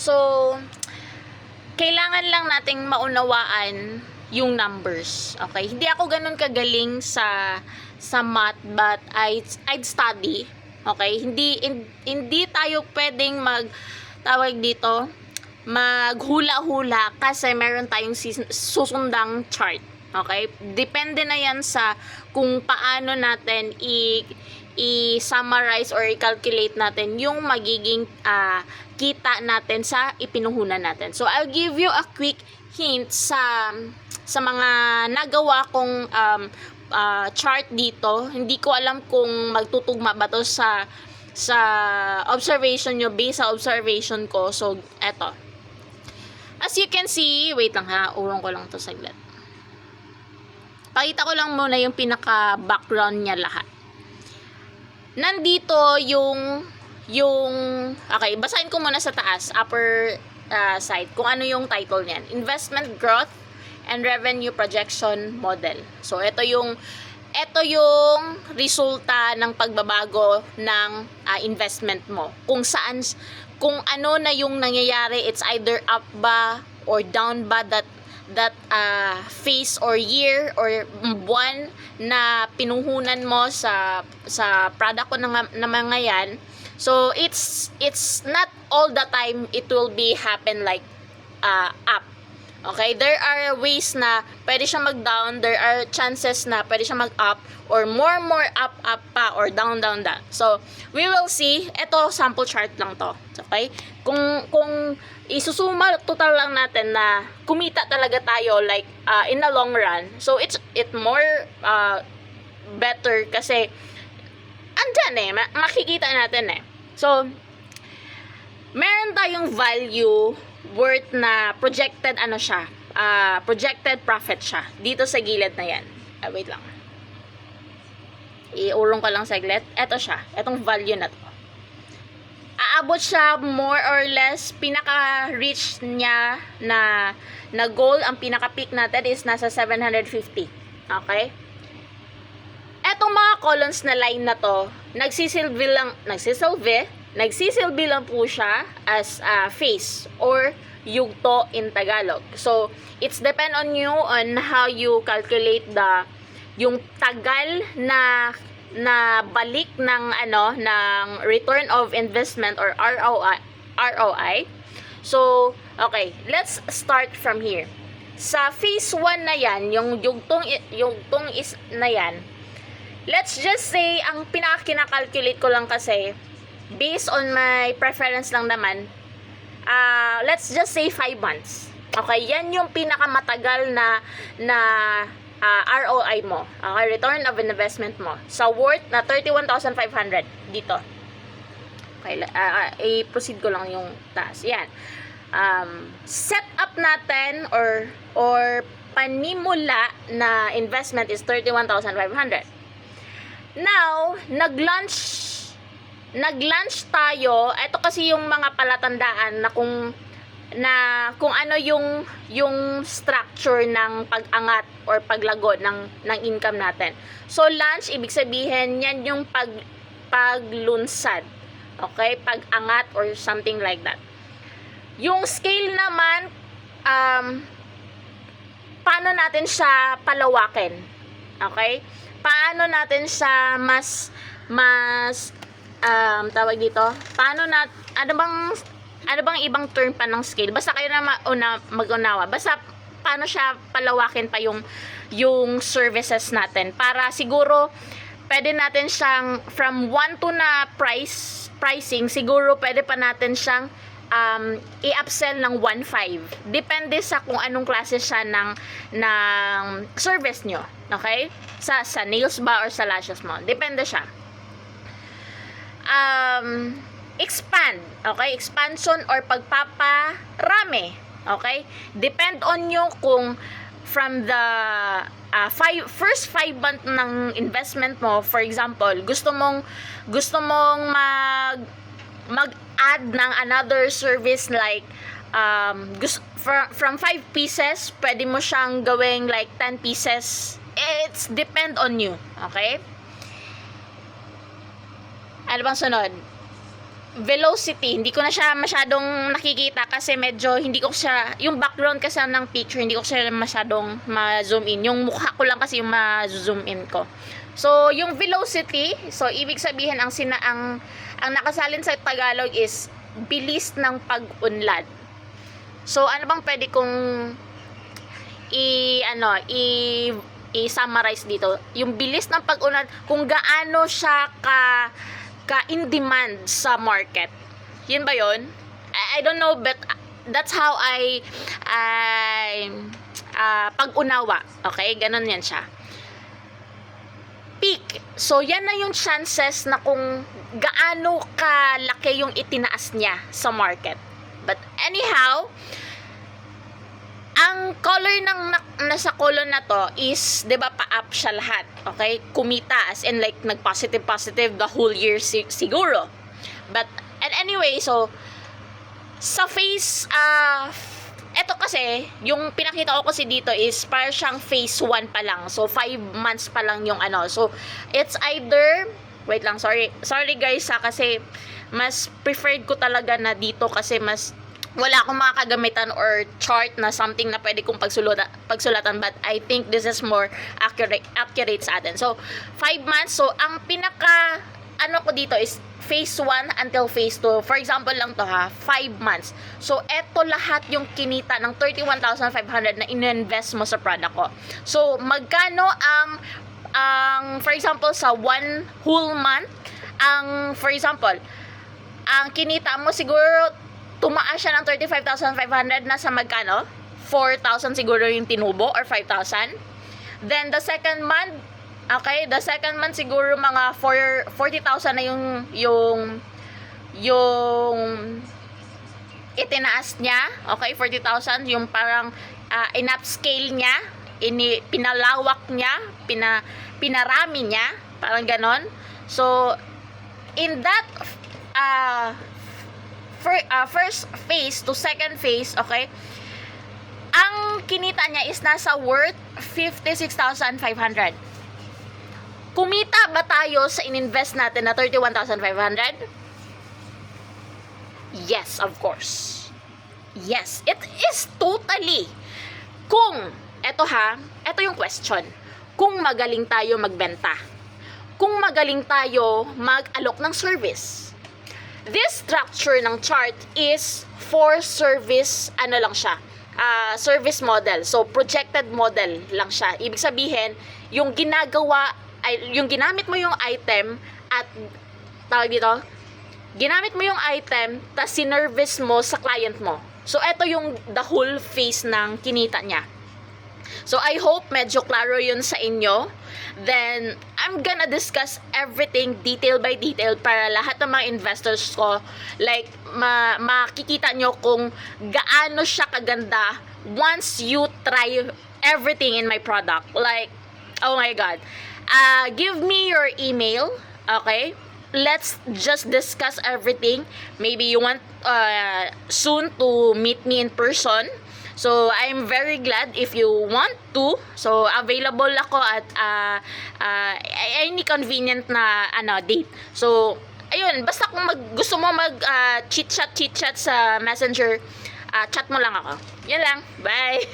So, kailangan lang nating maunawaan yung numbers. Okay? Hindi ako ganun kagaling sa math, but I'd study. Okay? Hindi tayo pwedeng tawag dito, maghula-hula kasi meron tayong susundang chart. Okay? Depende na yan sa kung paano natin i-summarize or i-calculate natin yung magiging kita natin sa ipinuhunan natin. So, I'll give you a quick hint sa mga nagawa kong chart dito. Hindi ko alam kung magtutugma ba to sa observation nyo, based sa observation ko. So, eto. As you can see, wait lang ha, urong ko lang to saglit. Pakita ko lang muna yung pinaka-background niya lahat. Nandito yung okay, basahin ko muna sa taas, upper side, kung ano yung title niyan. Investment Growth and Revenue Projection Model. So, ito yung resulta ng pagbabago ng investment mo. Kung ano na yung nangyayari, it's either up ba or down ba that phase or year or buwan na pinuhunan mo sa product ko na mga yan. So it's not all the time it will be happen like up. Okay, there are ways na pwede siya mag-down, there are chances na pwede siya mag-up or more up pa or down. So we will see. Ito sample chart lang to. Okay? Kung isusuma total lang natin na kumita talaga tayo like in the long run. So it more better kasi andyan makikita natin So meron tayong value worth na projected projected profit siya dito sa gilid na yan. Wait lang. Iurong ko lang saglit. Ito siya. Etong value na to. Aabot siya more or less, pinaka-reach niya na goal, ang pinaka-peak natin is nasa 750. Okay? Etong mga columns na line na to, nagsisilbi lang po siya as phase or yugto in Tagalog. So, it's depend on you on how you calculate yung tagal na balik ng return of investment or ROI. So, okay, let's start from here. Sa phase 1 na yan, yung yugtong is na yan, let's just say, ang pinaka-kinakalculate ko lang kasi, based on my preference lang naman, let's just say 5 months. Okay, yan yung pinakamatagal na ROI mo. Okay, return of investment mo. Sa worth na 31,500 dito. Okay, i-proceed ko lang yung taas. Yan. Set up natin or panimula na investment is 31,500. Now, nag-launch tayo. Ito kasi yung mga palatandaan na kung ano yung structure ng pag-angat or paglago ng income natin. So launch, ibig sabihin yan yung paglunsad. Okay? Pag-angat or something like that. Yung scale naman, paano natin siya palawakin? Okay? Paano natin siya mas tawag dito? Ano bang ibang term pa ng scale? Basta kayo na mag-unawa. Basta paano siya palawakin pa yung services natin. Para siguro pwede natin siyang from 1 to na pricing, siguro pwede pa natin siyang i-upsell ng 1.5. Depende sa kung anong klase siya ng service nyo. Okay? Sa nails ba or sa lashes mo. Depende siya. Expand, okay? Expansion or pagpaparami, okay? Depend on you kung from the first 5 month ng investment mo, for example, gusto mong mag-add ng another service like from 5 pieces, pwede mo siyang gawing like 10 pieces. It's depend on you, okay? Ano bang sunod? velocity, hindi ko na siya masyadong nakikita kasi medyo hindi ko siya, yung background kasi ng picture, hindi ko siya masyadong ma-zoom in. Yung mukha ko lang kasi yung ma-zoom in ko. So, yung velocity, so ibig sabihin ang nakasalin sa Tagalog is bilis ng pag-unlad. So, ano bang pwede kong i-summarize dito? Yung bilis ng pag-unlad, kung gaano siya ka in demand sa market. Yun ba yun? I don't know, but that's how I pag-unawa. Okay? Ganon yan siya. Peak. So, yan na yung chances na kung gaano kalaki yung itinaas niya sa market. But anyhow, ang color ng nasa column na to is, 'di ba, pa-up siya lahat. Okay? Kumita as in like nag-positive the whole year siguro. But and anyway, so sa phase eto kasi yung pinakita ko kasi dito is para siyang phase 1 pa lang. So 5 months pa lang yung ano. So it's either wait lang, sorry guys kasi mas preferred ko talaga na dito kasi mas wala akong mga kagamitan or chart na something na pwede kong pagsulatan, but I think this is more accurate sa atin. So 5 months. So ang pinaka ko dito is phase 1 until phase 2. For example lang to 5 months. So eto lahat yung kinita ng 31,500 na ininvest mo sa product ko. So magkano ang for example sa 1 whole month, for example, ang kinita mo siguro tumaas siya ng 35,500 na sa magkano? 4,000 siguro yung tinubo or 5,000. Then the second month, okay, the second month siguro mga 40,000 na yung itinaas niya. Okay, 40,000 yung parang in-upscale niya, pinalawak niya, pinarami niya, parang ganon. So in that first phase to second phase, okay, ang kinita niya is nasa worth 56,500. Kumita ba tayo sa ininvest natin na 31,500? Yes, of course. Yes, it is totally. Kung, eto yung question. Kung magaling tayo magbenta. Kung magaling tayo mag-alok ng service. This structure ng chart is for service, lang siya, service model. So, projected model lang siya. Ibig sabihin, yung ginamit mo yung item at, ginamit mo yung item, tas sinervice mo sa client mo. So, ito yung the whole phase ng kinita niya. So, I hope medyo klaro yun sa inyo. Then, I'm gonna discuss everything detail by detail para lahat ng mga investors ko, like, makikita nyo kung gaano siya kaganda once you try everything in my product. Like, oh my God. Give me your email, okay? Let's just discuss everything. Maybe you want soon to meet me in person. So, I'm very glad if you want to. So, available ako at any convenient na date. So, ayun, basta kung gusto mo chit-chat sa Messenger, chat mo lang ako. Yan lang. Bye!